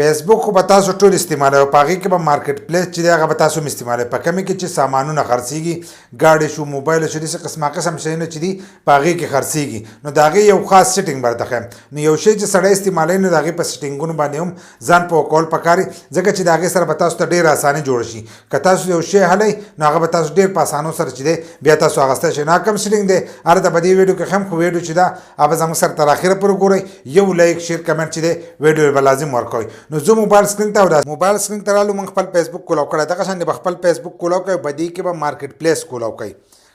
فیسبوک خو به تاسو ټول استعمالوئ په هغې کې به مارکیټ پلیس چې دی هغه به تاسو هم استعمالوئ په کمې کې چې سامانونه خرڅېږي ګاډې شو موبایل شو داسې قسما قسم شیونه چې دي په هغې کې خرڅېږي نو د هغې یو خاص سیټینګ به درته ښیم نو یو شی چې سړی استعمالوي نو د هغې په سیټینګونو باندې هم ځان پوه کول پکار دي ځکه چې د هغې سره به تاسو ته ډېره اساني جوړه شي که تاسو یو شی حلئ نو هغه به تاسو ډېر په اسانو سره چې دی بیا تاسو اخیستی شئ نو هغه کوم سیټینګ دی هلته په دې ویډیو کې ښیم خو ویډیو چې ده هغه به زموږ سره تر اخره پورې ګورئ یو لایک شیر کمنټ چې دی ویډیو به لازم ورکوئ نو زه موبایل سکرین ته موبایل سکرین ته رالو موږ خپل فیسبوک کولاو کړی دغه شان به خپل فیسبوک کولاو کوئ په دې کې به مارکیټ پلیس کولاو کوئ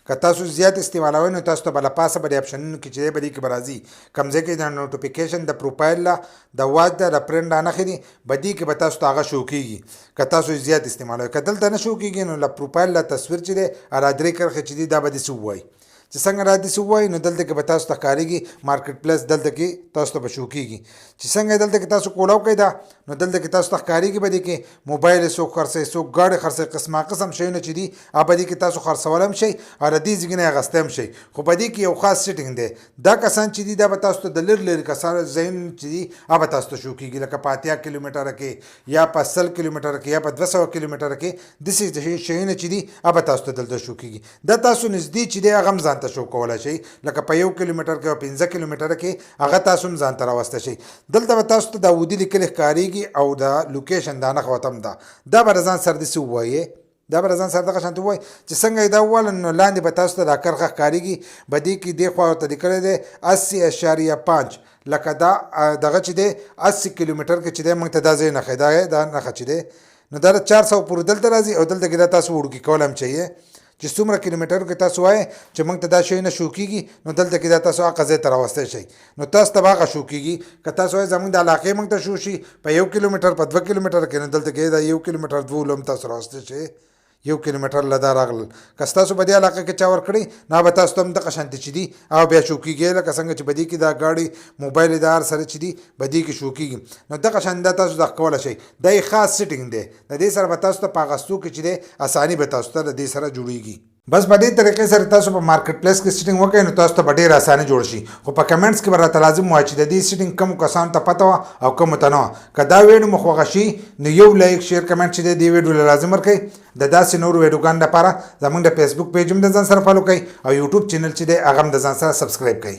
که تاسو زیات استعمالوئ نو تاسو ته به له پاسه به د اپشنونو کې چې دی په دې کې به راځي کوم ځای کې د نوټیفیکیشن د پروفایل له د واچ د فرینډ دا نښې دي په دې کې به تاسو ته هغه شو کېږي که تاسو زیات استعمالوئ که دلته نه شو کېږي نو له پروفایل له تصویر چې دی را درې کرښې چې دي دا به داسې ووایي چې څنګه را داسې ووایي نو دلته کې به تاسو ته ښکارېږي مارکیټ پلیس دلته کې تاسو ته به شو کېږي چې څنګه دلته کې تاسو کولاو کوئ دا نو دلته کې تاسو ته ښکارېږي به دې کې موبایل یې څوک خرڅوي څوک ګاډې خرڅوي قسما قسم شیونه چې دي هغه په دې کې تاسو خرڅولی هم شئ او له دې ځای نه یې اخیستی هم شئ خو په دې کې یو خاص سیټینګ دی دا کسان چې دي دا به تاسو ته د لرې لرې کسانو ځایونه چې دي هغه به تاسو ته شو کېږي لکه په 80 کیلومتره کې یا په 100 کیلومتره کې یا په 200 کیلومتره کې داسې شیونه چې دي هغه به تاسو ته دلته شو کېږي دا تاسو نږدې چې دی هغه هم ځان ته شو کولی شئ لکه په 1 کیلومتر کې او 15 کیلومتره کې هغه تاسو هم ځان ته راوستی شئ دلته به تاسو ته دا ودي لیکلې ښکارېږي او د لوکیشن دا نښه ورته هم ده دا به ځان سره داسې ووایې دا به ځان سره دغه شانته ووایي چې څنګه یې دا وویل نو لاندې به تاسو ته دا کرښه ښکارېږي په دې کې دې خوا ورته لیکلی دی 80.5 لکه دا دغه چې دی 80 کیلومتر کې چې دی موږ ته دا ځای نښی دا نښه چې دی نو دا 400 پورې دلته راځي او دلته کې دا تاسو وړوکي کول هم چاهیے چې څومره کیلومترو کې تاسو وایئ چې موږ ته دا شی نه شو کېږي نو دلته کې دا تاسو هغه ځای ته راوستی شئ نو تاسو ته به هغه شو کېږي که تاسو وایئ زموږ د علاقې موږ ته شو شي په 1 کیلومتر په 2 کیلومتر کې نو دلته کې دا 1 کیلومتر 2 هم تاسو راوستی شئ 1 کیلومتر له دا راغلل که ستاسو په دې علاقه کې چا ورکړی نو به تاسو ته هم دغه شانتې چې دي هغه بیا شو کېږي لکه څنګه چې په دې کې دا ګاډي موبایل د هر سره چې دي په دې کې شو کېږي نو دغه شان دا تاسو دغه کولی شئ دا یې خاص سیټینګ دی د دې سره به تاسو ته په اخیستو کې چې دی اساني به تاسو ته د دې سره جوړېږي بس په دې طریقې سره تاسو په مارکیټ پلیس کې سیټینګ وکړئ نو تاسو ته به ډېره اساني جوړ شي خو په کمنټس کې به راته لازم وایي چې د دې سیټینګ کومو کسانو ته پته وه او کومو ته نه وه که دا ویډیو مو خوښه شي نو یو لایک شیر کمنټ چې دی دې ویډیو له لازم ورکړئ د داسې نورو ویډیوګانو لپاره زموږ د فیسبوک پیج هم د ځان سره فالو کړئ او یوټیوب چینل چې دی هغه هم د ځان سره سبسکرایب کړئ